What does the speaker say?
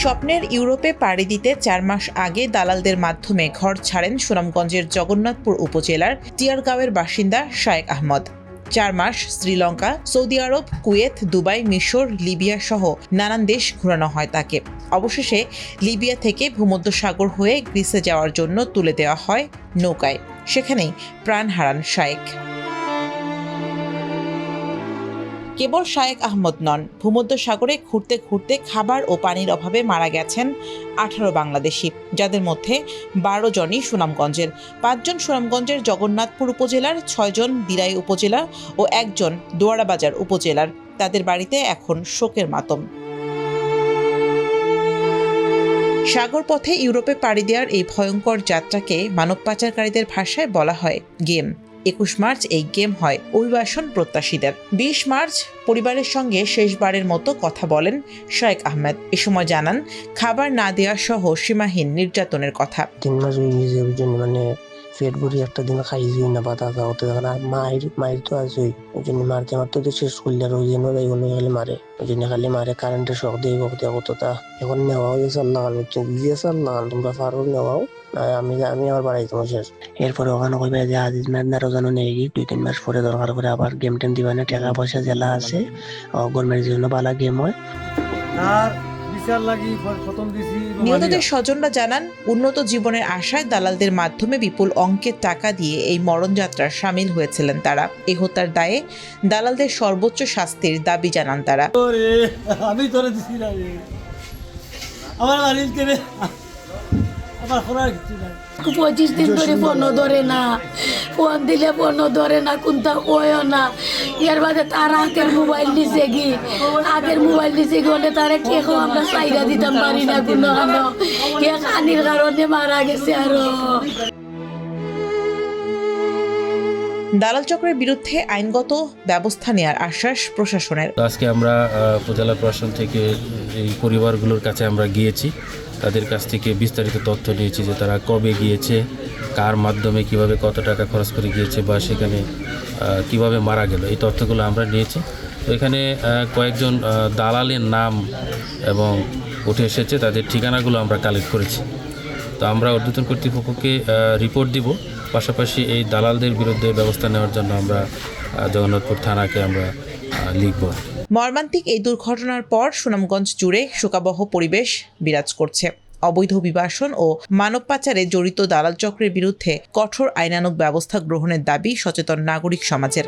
স্বপ্নের ইউরোপে পাড়ি দিতে ৪ মাস আগে দালালদের মাধ্যমে ঘর ছাড়েন সুনামগঞ্জের জগন্নাথপুর উপজেলার টিয়ারগাঁওয়ের বাসিন্দা শায়েক আহমদ। ৪ মাস শ্রীলঙ্কা, সৌদি আরব, কুয়েত, দুবাই, মিশর, লিবিয়া সহ নানান দেশ ঘোরানো হয় তাকে। অবশেষে লিবিয়া থেকে ভূমধ্যসাগর হয়ে গ্রিসে যাওয়ার জন্য তুলে দেওয়া হয় নৌকায়। সেখানেই প্রাণ হারান শায়েক। কেবল শায়েক আহমদ নন, ভূমধ্যসাগরে ঘুরতে ঘুরতে খাবার ও পানির অভাবে মারা গেছেন 18 বাংলাদেশি, যাদের মধ্যে 12 জনই সুনামগঞ্জের, 5 জন সুনামগঞ্জের জগন্নাথপুর উপজেলার, 6 জন দিরাই উপজেলা ও 1 জন দোয়ারাবাজার উপজেলার। তাদের বাড়িতে এখন শোকের মাতম। সাগর পথে ইউরোপে পাড়ি দেওয়ার এই ভয়ঙ্কর যাত্রাকে মানব পাচারকারীদের ভাষায় বলা হয় গেম। 21 মার্চ এই গেম হয় অভিবাসন প্রত্যাশীদের। 20 মার্চ পরিবারের সঙ্গে শেষবারের মতো কথা বলেন শায়েক আহমেদ। এ সময় জানান খাবার না দেওয়া সহ সীমাহীন নির্যাতনের কথা। 3 মাস হয়ে গেছে, মানে পেট ভরি একটা দিন খাইছি না, পাতা খাওয়াতে থাকে না। মায়ের তো আছেই, ওই জন্য মারতে মারতে তো শেষ করলে আর ওই জন্য খালি মারে, ওই জন্য খালি মারে। কারেন্টের শখ দিয়ে কতটা এখন নেওয়া হয়েছে। আল্লাহ দিয়েছে, আল্লাহ তোমরা পারো নেওয়াও। আমি আমার বাড়াই তোমার শেষ। এরপরে ওখানে কইবে যে আজিজ মেদনার ওজানো নেই, 2-3 মাস পরে দরকার করে আবার গেম টেম দিবা না, টাকা পয়সা জেলা আছে, গভর্নমেন্টের জন্য ভালো গেম হয়। নিহতদের স্বজনরা জানান উন্নত জীবনের আশায় দালালদের মাধ্যমে বিপুল অঙ্কের টাকা দিয়ে এই মরণযাত্রার সামিল হয়েছিলেন তারা। এই হত্যার দায়ে দালালদের সর্বোচ্চ শাস্তির দাবি জানান তারা। আমি ধরে দিছি না আমার বাড়ির কেনে আমার খোরার কিছু নাই। 25 দিন ধরে ফোন ধরে না, ফোন দিলে ফোন ধরে না, কোনটা কয়ও না। এর বাদে তার আগের মোবাইল নিচে গিয়ে হলে তারা কে আমরা চাইরা দিতাম পারি না কোনো কে খানির কারণে মারা গেছে। আরো দালাল চক্রের বিরুদ্ধে আইনগত ব্যবস্থা নেওয়ার আশ্বাস প্রশাসনের। আজকে আমরা উপজেলা প্রশাসন থেকে এই পরিবারগুলোর কাছে আমরা গিয়েছি, তাদের কাছ থেকে বিস্তারিত তথ্য নিয়েছি যে তারা কবে গিয়েছে, কার মাধ্যমে কিভাবে কত টাকা খরচ করে গিয়েছে বা সেখানে কিভাবে মারা গেল, এই তথ্যগুলো আমরা নিয়েছি। তো এখানে কয়েকজন দালালের নাম এবং উঠে এসেছে, তাদের ঠিকানাগুলো আমরা কালেক্ট করেছি। তো আমরা ঊর্ধ্বতন কর্তৃপক্ষকে রিপোর্ট দিব, পাশাপাশি এই দালালদের বিরুদ্ধে ব্যবস্থা নেওয়ার জন্য আমরা জগন্নাথপুর থানাকে আমরা লিখব। মর্মান্তিক এই দুর্ঘটনার পর সুনামগঞ্জ জুড়ে শোকাবহ পরিবেশ বিরাজ করছে। অবৈধ অভিবাসন ও মানব পাচারে জড়িত দালাল চক্রের বিরুদ্ধে কঠোর আইনানুগ ব্যবস্থা গ্রহণের দাবি সচেতন নাগরিক সমাজের।